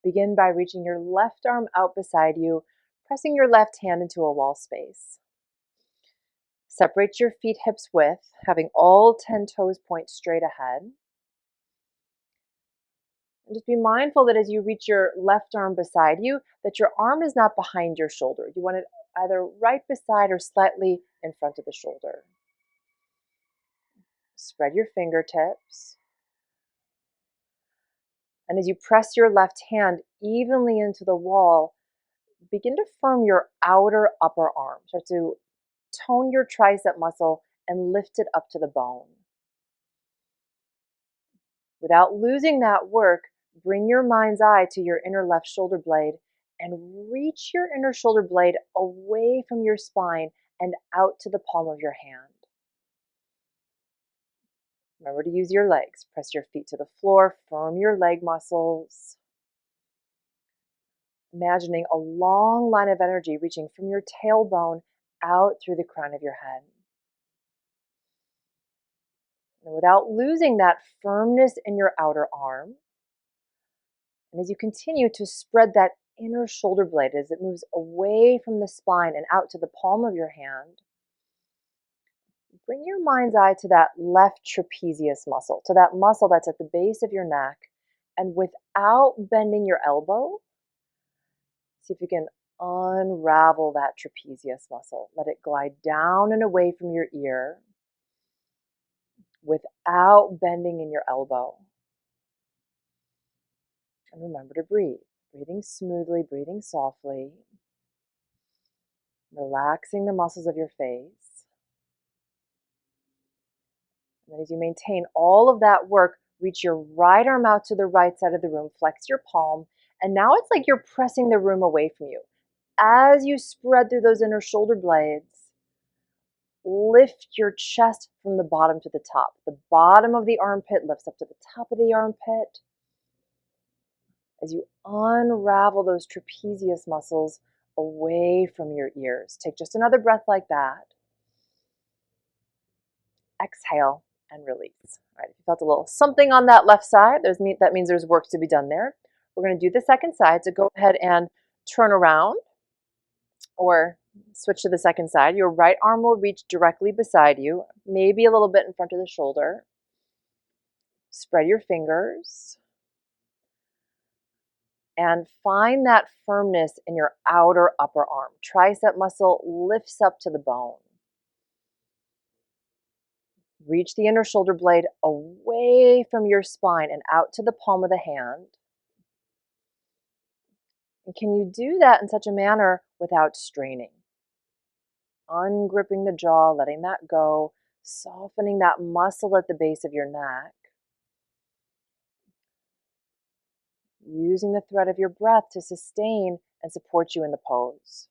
Begin by reaching your left arm out beside you, pressing your left hand into a wall space. Separate your feet hips width, having all 10 toes point straight ahead. And just be mindful that as you reach your left arm beside you, that your arm is not behind your shoulder. You want it either right beside or slightly in front of the shoulder. Spread your fingertips. And as you press your left hand evenly into the wall, begin to firm your outer upper arm. Start to tone your tricep muscle and lift it up to the bone. Without losing that work, bring your mind's eye to your inner left shoulder blade and reach your inner shoulder blade away from your spine and out to the palm of your hand. Remember to use your legs. Press your feet to the floor, firm your leg muscles. Imagining a long line of energy reaching from your tailbone out through the crown of your head. And without losing that firmness in your outer arm, and as you continue to spread that inner shoulder blade as it moves away from the spine and out to the palm of your hand, bring your mind's eye to that left trapezius muscle, to that muscle that's at the base of your neck, and without bending your elbow, see if you can unravel that trapezius muscle. Let it glide down and away from your ear without bending in your elbow. And remember to breathe. Breathing smoothly, breathing softly. Relaxing the muscles of your face. And then as you maintain all of that work, reach your right arm out to the right side of the room, flex your palm, and now it's like you're pressing the room away from you. As you spread through those inner shoulder blades, lift your chest from the bottom to the top. The bottom of the armpit lifts up to the top of the armpit. As you unravel those trapezius muscles away from your ears. Take just another breath like that. Exhale and release. All right, if you felt a little something on that left side, that means there's work to be done there. We're going to do the second side, so go ahead and turn around or switch to the second side. Your right arm will reach directly beside you, maybe a little bit in front of the shoulder. Spread your fingers and find that firmness in your outer upper arm. Tricep muscle lifts up to the bone. Reach the inner shoulder blade away from your spine and out to the palm of the hand. And can you do that in such a manner without straining? Ungripping the jaw, letting that go, softening that muscle at the base of your neck. Using the thread of your breath to sustain and support you in the pose.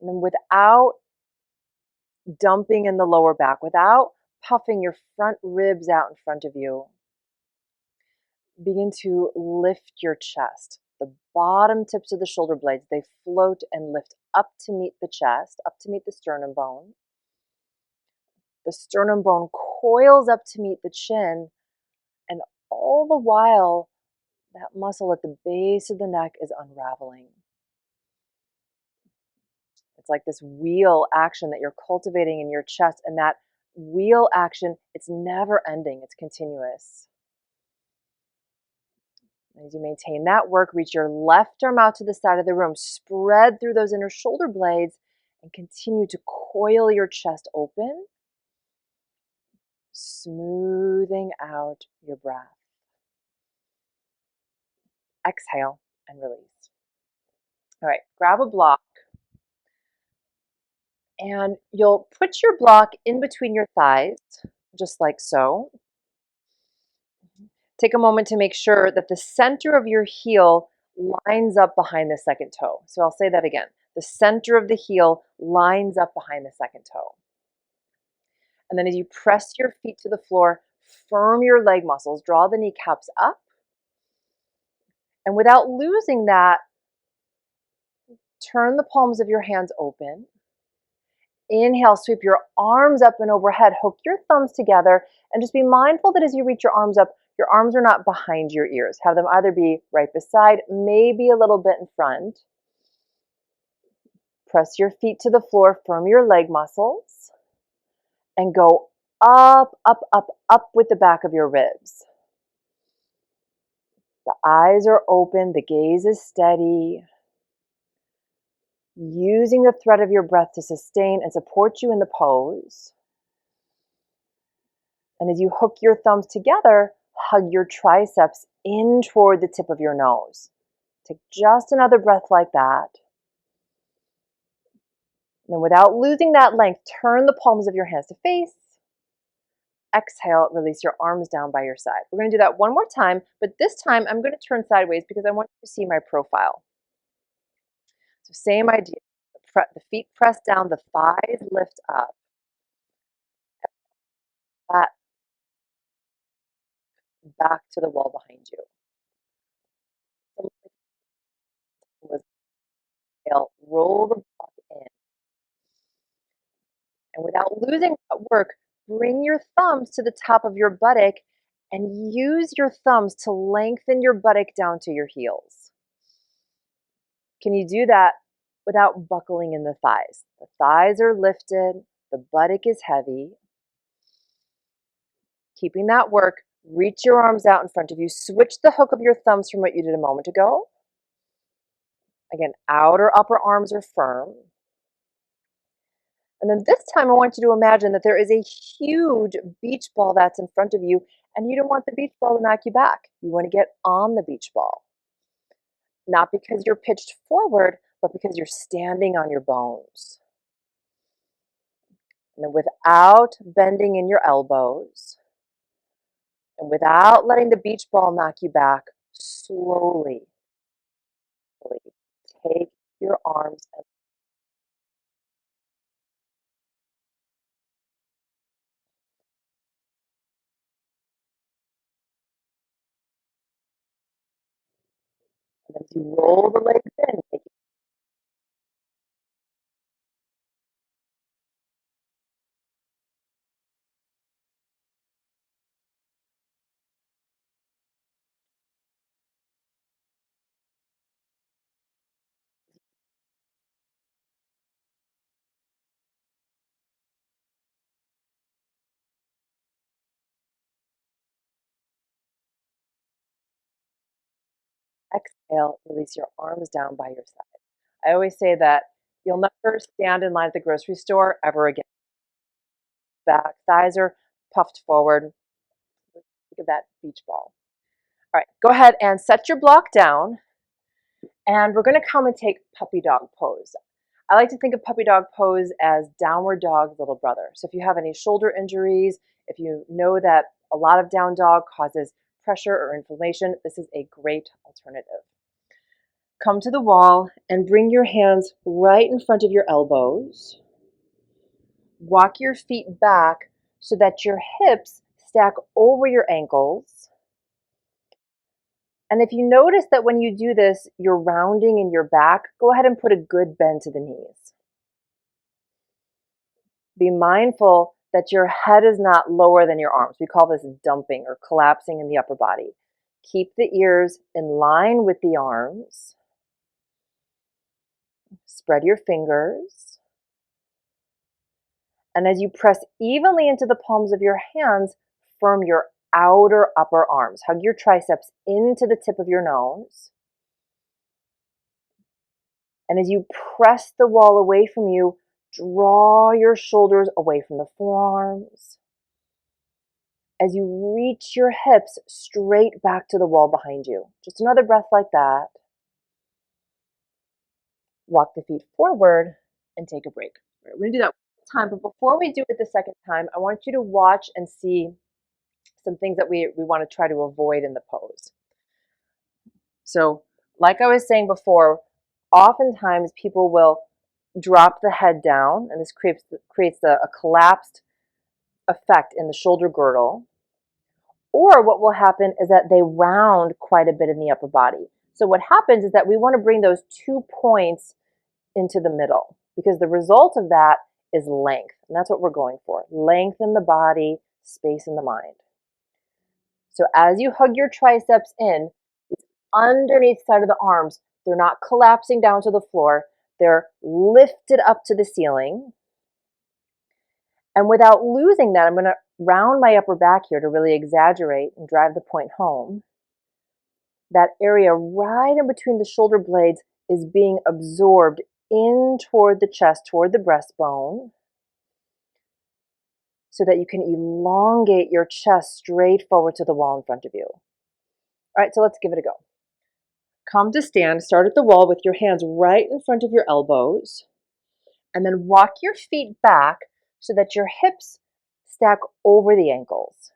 And then without dumping in the lower back, without puffing your front ribs out in front of you, begin to lift your chest. The bottom tips of the shoulder blades, they float and lift up to meet the chest, up to meet the sternum bone. The sternum bone coils up to meet the chin, and all the while, that muscle at the base of the neck is unraveling. It's like this wheel action that you're cultivating in your chest, and that wheel action, it's never ending, it's continuous. As you maintain that work, reach your left arm out to the side of the room, spread through those inner shoulder blades, and continue to coil your chest open, smoothing out your breath. Exhale and release. All right, grab a block, and you'll put your block in between your thighs, just like so. Take a moment to make sure that the center of your heel lines up behind the second toe. So I'll say that again. The center of the heel lines up behind the second toe. And then as you press your feet to the floor, firm your leg muscles, draw the kneecaps up. And without losing that, turn the palms of your hands open. Inhale, sweep your arms up and overhead. Hook your thumbs together and just be mindful that as you reach your arms up, Your arms are not behind your ears. Have them either be right beside, maybe a little bit in front. Press your feet to the floor, firm your leg muscles, and go up, up, up, up with the back of your ribs. The eyes are open, the gaze is steady. Using the thread of your breath to sustain and support you in the pose. And as you hook your thumbs together, hug your triceps in toward the tip of your nose. Take just another breath like that. And without losing that length, turn the palms of your hands to face. Exhale, release your arms down by your side. We're going to do that one more time, but this time I'm going to turn sideways because I want you to see my profile. So same idea. The feet press down, the thighs lift up. That back to the wall behind you. Roll the block in. And without losing that work, bring your thumbs to the top of your buttock and use your thumbs to lengthen your buttock down to your heels. Can you do that without buckling in the thighs? The thighs are lifted, the buttock is heavy. Keeping that work, reach your arms out in front of you. Switch the hook of your thumbs from what you did a moment ago. Again, outer upper arms are firm. And then this time I want you to imagine that there is a huge beach ball that's in front of you, and you don't want the beach ball to knock you back. You want to get on the beach ball. Not because you're pitched forward, but because you're standing on your bones. And then without bending in your elbows, and without letting the beach ball knock you back, slowly take your arms and as you roll the legs in, exhale, release your arms down by your side. I always say that you'll never stand in line at the grocery store ever again. Back, thighs are puffed forward. Think of that beach ball. All right, go ahead and set your block down, and we're going to come and take puppy dog pose. I like to think of puppy dog pose as downward dog little brother. So if you have any shoulder injuries, if you know that a lot of down dog causes pressure or inflammation, this is a great alternative. Come to the wall and bring your hands right in front of your elbows. Walk your feet back so that your hips stack over your ankles. And if you notice that when you do this, you're rounding in your back, go ahead and put a good bend to the knees. Be mindful that your head is not lower than your arms. We call this dumping or collapsing in the upper body. Keep the ears in line with the arms. Spread your fingers. And as you press evenly into the palms of your hands, firm your outer upper arms. Hug your triceps into the tip of your nose. And as you press the wall away from you, draw your shoulders away from the forearms. As you reach your hips straight back to the wall behind you. Just another breath like that. Walk the feet forward and take a break. All right, we're going to do that one time, but before we do it the second time, I want you to watch and see some things that we want to try to avoid in the pose. So, like I was saying before, oftentimes people will drop the head down, and this creates a collapsed effect in the shoulder girdle. Or what will happen is that they round quite a bit in the upper body. So what happens is that we want to bring those 2 points into the middle, because the result of that is length. And that's what we're going for. Length in the body, space in the mind. So as you hug your triceps in, it's underneath the side of the arms. They're not collapsing down to the floor. They're lifted up to the ceiling. And without losing that, I'm going to round my upper back here to really exaggerate and drive the point home. That area right in between the shoulder blades is being absorbed in toward the chest, toward the breastbone, so that you can elongate your chest straight forward to the wall in front of you. All right, so let's give it a go. Come to stand, start at the wall with your hands right in front of your elbows, and then walk your feet back so that your hips stack over the ankles.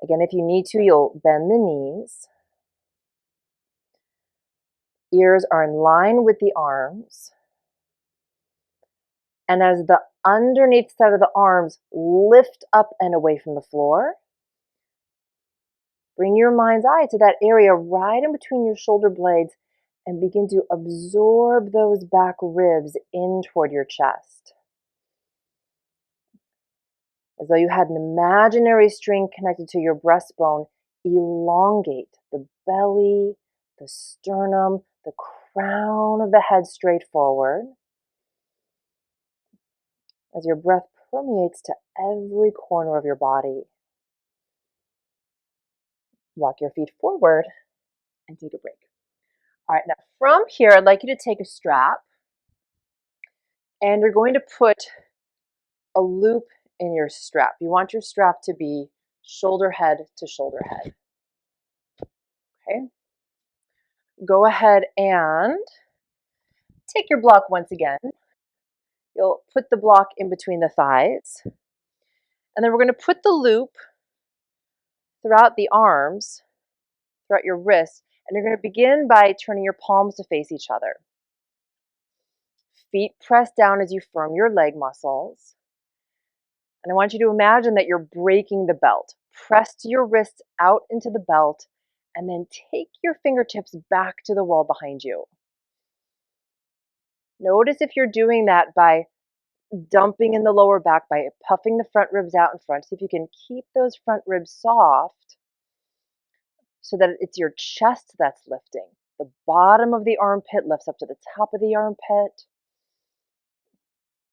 Again, if you need to, you'll bend the knees. Ears are in line with the arms. And as the underneath side of the arms lift up and away from the floor, bring your mind's eye to that area right in between your shoulder blades and begin to absorb those back ribs in toward your chest. As though you had an imaginary string connected to your breastbone, elongate the belly, the sternum, the crown of the head straight forward. As your breath permeates to every corner of your body. Walk your feet forward and take a break. All right, now from here, I'd like you to take a strap and you're going to put a loop in your strap. You want your strap to be shoulder head to shoulder head. Okay. Go ahead and take your block once again. You'll put the block in between the thighs. And then we're going to put the loop throughout the arms, throughout your wrists, and you're going to begin by turning your palms to face each other. Feet press down as you firm your leg muscles. And I want you to imagine that you're breaking the belt. Press your wrists out into the belt and then take your fingertips back to the wall behind you. Notice if you're doing that by dumping in the lower back, by puffing the front ribs out in front. See if you can keep those front ribs soft so that it's your chest that's lifting. The bottom of the armpit lifts up to the top of the armpit,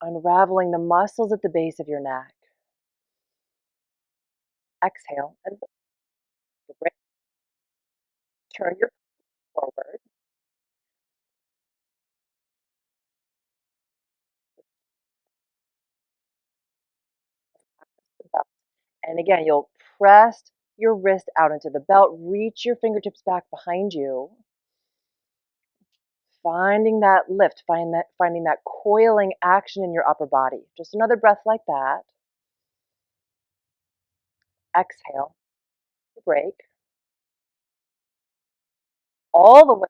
unraveling the muscles at the base of your neck. Exhale and turn your forward. And again, you'll press your wrist out into the belt, reach your fingertips back behind you, finding that lift, finding that coiling action in your upper body. Just another breath like that. Exhale, break. All the way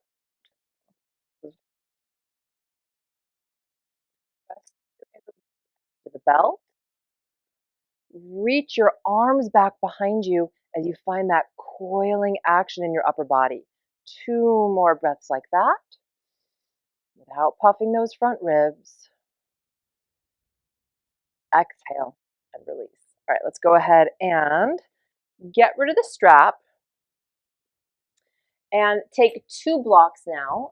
to the belt. Reach your arms back behind you as you find that coiling action in your upper body. 2 more breaths like that without puffing those front ribs. Exhale and release. All right, let's go ahead and get rid of the strap and take 2 blocks now.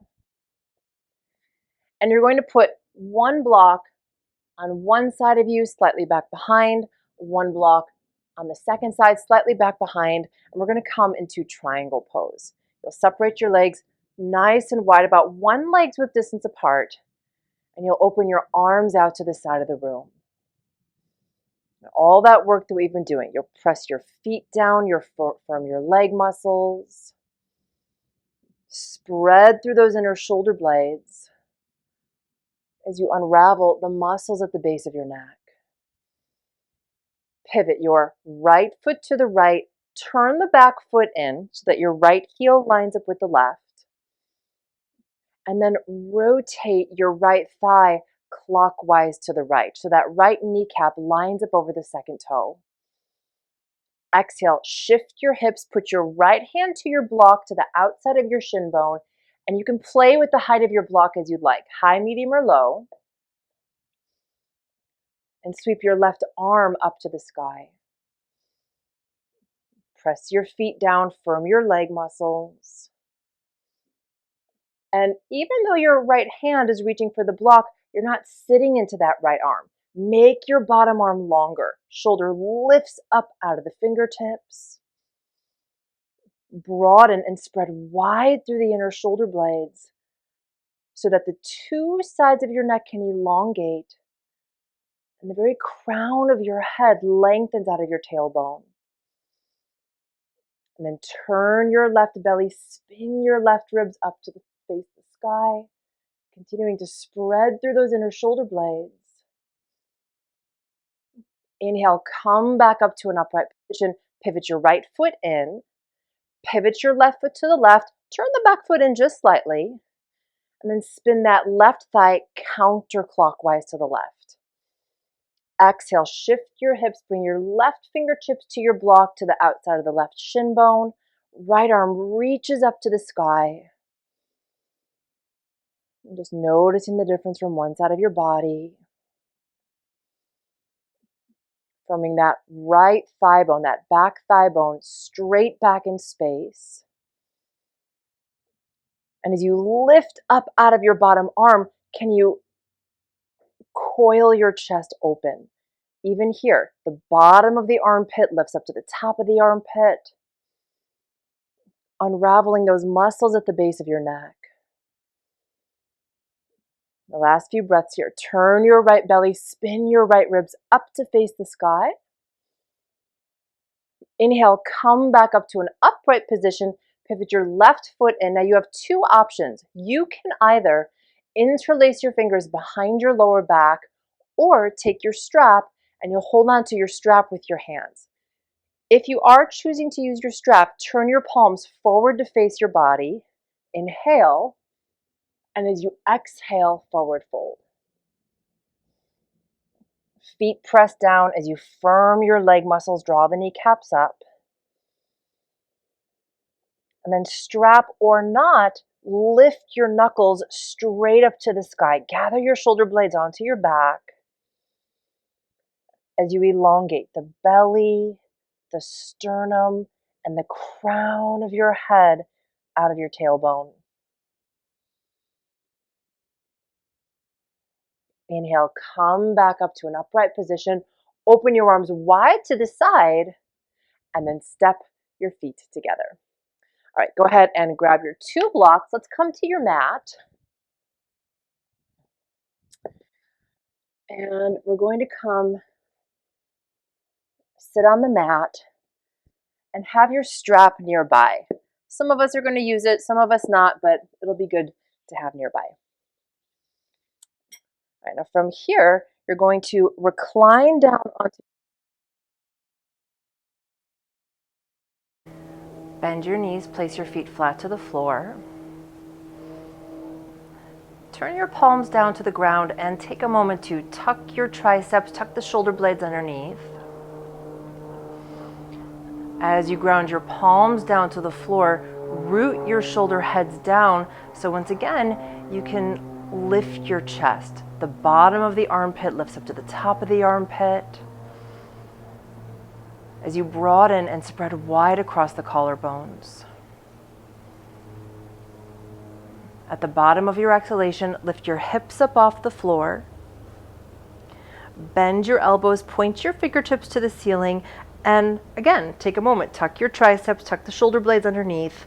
And you're going to put 1 block on one side of you, slightly back behind, 1 block on the second side, slightly back behind, and we're going to come into triangle pose. You'll separate your legs nice and wide, about 1 leg's width distance apart, and you'll open your arms out to the side of the room. And all that work that we've been doing, you'll press your feet down, firm your leg muscles, spread through those inner shoulder blades as you unravel the muscles at the base of your neck. Pivot your right foot to the right, turn the back foot in so that your right heel lines up with the left, and then rotate your right thigh clockwise to the right so that right kneecap lines up over the second toe. Exhale, shift your hips, put your right hand to your block to the outside of your shin bone, and you can play with the height of your block as you'd like, high, medium, or low, and sweep your left arm up to the sky. Press your feet down, firm your leg muscles. And even though your right hand is reaching for the block, you're not sitting into that right arm. Make your bottom arm longer. Shoulder lifts up out of the fingertips. Broaden and spread wide through the inner shoulder blades so that the two sides of your neck can elongate and the very crown of your head lengthens out of your tailbone. And then turn your left belly, spin your left ribs up to the face of the sky, continuing to spread through those inner shoulder blades. Inhale, come back up to an upright position. Pivot your right foot in. Pivot your left foot to the left. Turn the back foot in just slightly. And then spin that left thigh counterclockwise to the left. Exhale, shift your hips. Bring your left fingertips to your block to the outside of the left shin bone. Right arm reaches up to the sky. And just noticing the difference from one side of your body. Forming that right thigh bone, that back thigh bone, straight back in space. And as you lift up out of your bottom arm, can you coil your chest open? Even here, the bottom of the armpit lifts up to the top of the armpit, unraveling those muscles at the base of your neck. The last few breaths here. Turn your right belly, spin your right ribs up to face the sky. Inhale, come back up to an upright position. Pivot your left foot in. Now you have two options. You can either interlace your fingers behind your lower back or take your strap and you'll hold on to your strap with your hands. If you are choosing to use your strap, turn your palms forward to face your body. Inhale, and as you exhale, forward fold. Feet press down as you firm your leg muscles, draw the kneecaps up. And then strap or not, lift your knuckles straight up to the sky. Gather your shoulder blades onto your back as you elongate the belly, the sternum, and the crown of your head out of your tailbone. Inhale, come back up to an upright position. Open your arms wide to the side and then step your feet together. All right, go ahead and grab your two blocks. Let's come to your mat. And we're going to come sit on the mat and have your strap nearby. Some of us are going to use it, some of us not, but it'll be good to have nearby. All right, now from here, you're going to recline down onto. Bend your knees, place your feet flat to the floor. Turn your palms down to the ground and take a moment to tuck your triceps, tuck the shoulder blades underneath. As you ground your palms down to the floor, root your shoulder heads down. So once again, you can lift your chest. The bottom of the armpit lifts up to the top of the armpit. As you broaden and spread wide across the collarbones. At the bottom of your exhalation, lift your hips up off the floor. Bend your elbows, point your fingertips to the ceiling, and again, take a moment, tuck your triceps, tuck the shoulder blades underneath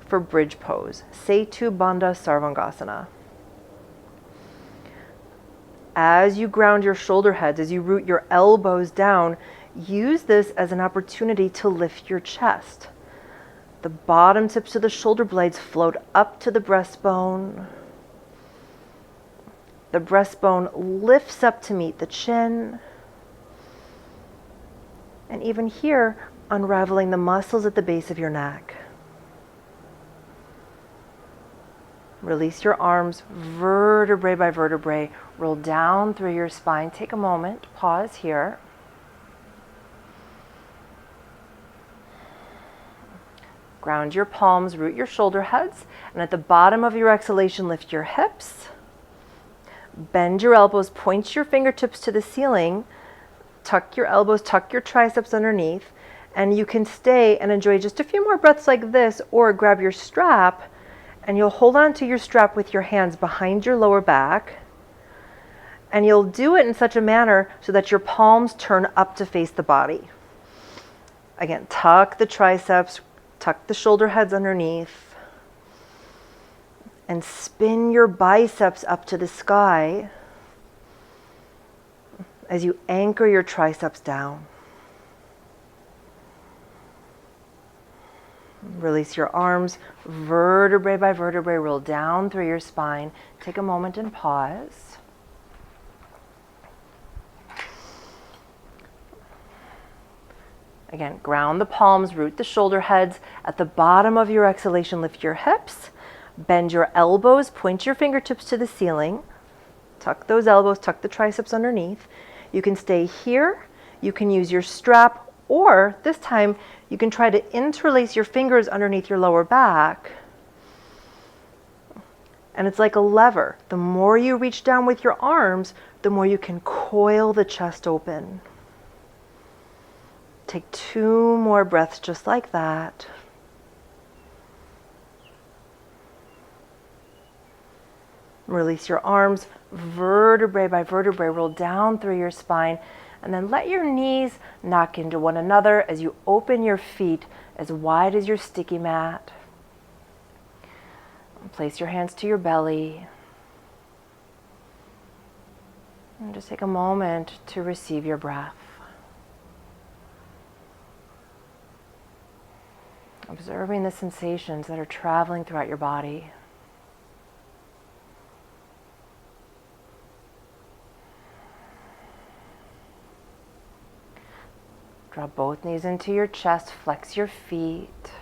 for bridge pose. Setu Bandha Sarvangasana. As you ground your shoulder heads, as you root your elbows down, use this as an opportunity to lift your chest. The bottom tips of the shoulder blades float up to the breastbone. The breastbone lifts up to meet the chin. And even here, unraveling the muscles at the base of your neck. Release your arms vertebrae by vertebrae. Roll down through your spine. Take a moment, pause here. Ground your palms, root your shoulder heads, and at the bottom of your exhalation, lift your hips. Bend your elbows, point your fingertips to the ceiling. Tuck your elbows, tuck your triceps underneath. And you can stay and enjoy just a few more breaths like this, or grab your strap and you'll hold on to your strap with your hands behind your lower back. And you'll do it in such a manner so that your palms turn up to face the body. Again, tuck the triceps, tuck the shoulder heads underneath, and spin your biceps up to the sky as you anchor your triceps down. Release your arms, vertebrae by vertebrae, roll down through your spine. Take a moment and pause. Again, ground the palms, root the shoulder heads. At the bottom of your exhalation, lift your hips, bend your elbows, point your fingertips to the ceiling. Tuck those elbows, tuck the triceps underneath. You can stay here, you can use your strap, or this time you can try to interlace your fingers underneath your lower back. And it's like a lever. The more you reach down with your arms, the more you can coil the chest open. Take 2 more breaths just like that. Release your arms, vertebrae by vertebrae, roll down through your spine, and then let your knees knock into one another as you open your feet as wide as your sticky mat. Place your hands to your belly. And just take a moment to receive your breath. Observing the sensations that are traveling throughout your body. Drop both knees into your chest, flex your feet.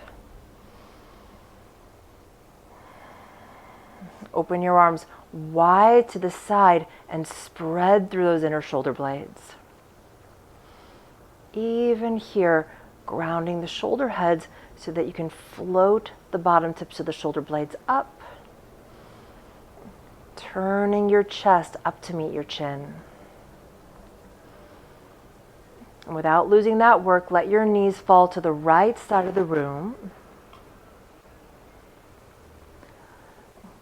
Open your arms wide to the side and spread through those inner shoulder blades. Even here, grounding the shoulder heads so that you can float the bottom tips of the shoulder blades up. Turning your chest up to meet your chin. And without losing that work, let your knees fall to the right side of the room.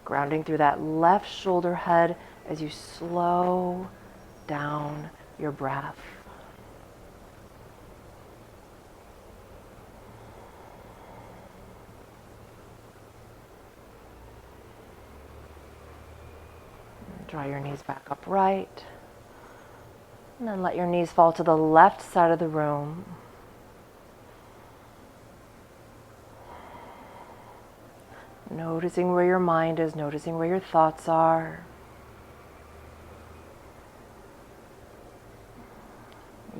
Grounding through that left shoulder head as you slow down your breath. Draw your knees back upright. And then let your knees fall to the left side of the room. Noticing where your mind is, noticing where your thoughts are.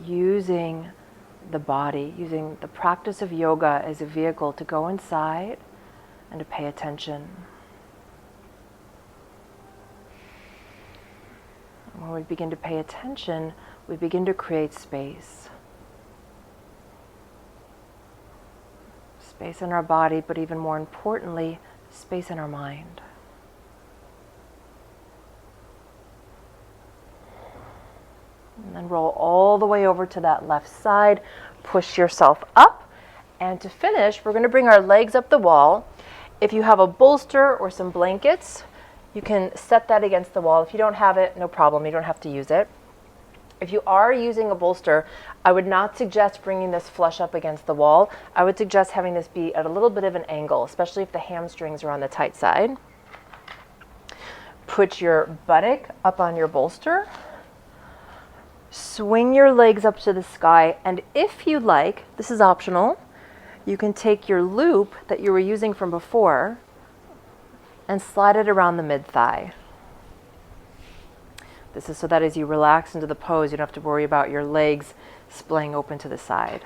Using the body, using the practice of yoga as a vehicle to go inside and to pay attention. When we begin to pay attention, we begin to create space. Space in our body, but even more importantly, space in our mind. And then roll all the way over to that left side. Push yourself up. And to finish, we're going to bring our legs up the wall. If you have a bolster or some blankets, you can set that against the wall. If you don't have it, no problem. You don't have to use it. If you are using a bolster, I would not suggest bringing this flush up against the wall. I would suggest having this be at a little bit of an angle, especially if the hamstrings are on the tight side. Put your buttock up on your bolster. Swing your legs up to the sky, and if you like, this is optional, you can take your loop that you were using from before and slide it around the mid-thigh. This is so that as you relax into the pose, you don't have to worry about your legs splaying open to the side.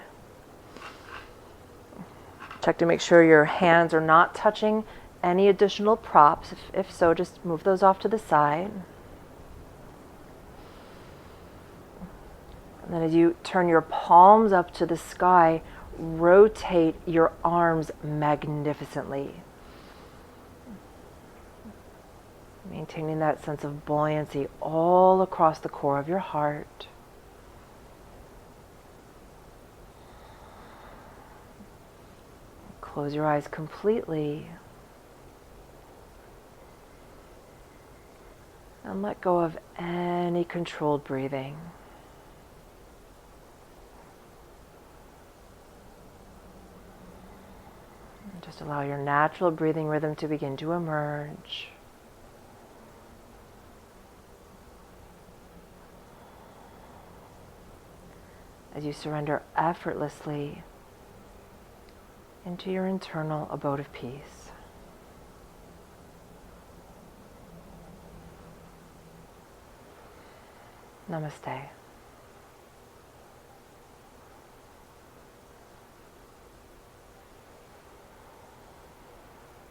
Check to make sure your hands are not touching any additional props. If so, just move those off to the side. And then as you turn your palms up to the sky, rotate your arms magnificently. Maintaining that sense of buoyancy all across the core of your heart. Close your eyes completely and let go of any controlled breathing. And just allow your natural breathing rhythm to begin to emerge. As you surrender effortlessly into your internal abode of peace. Namaste.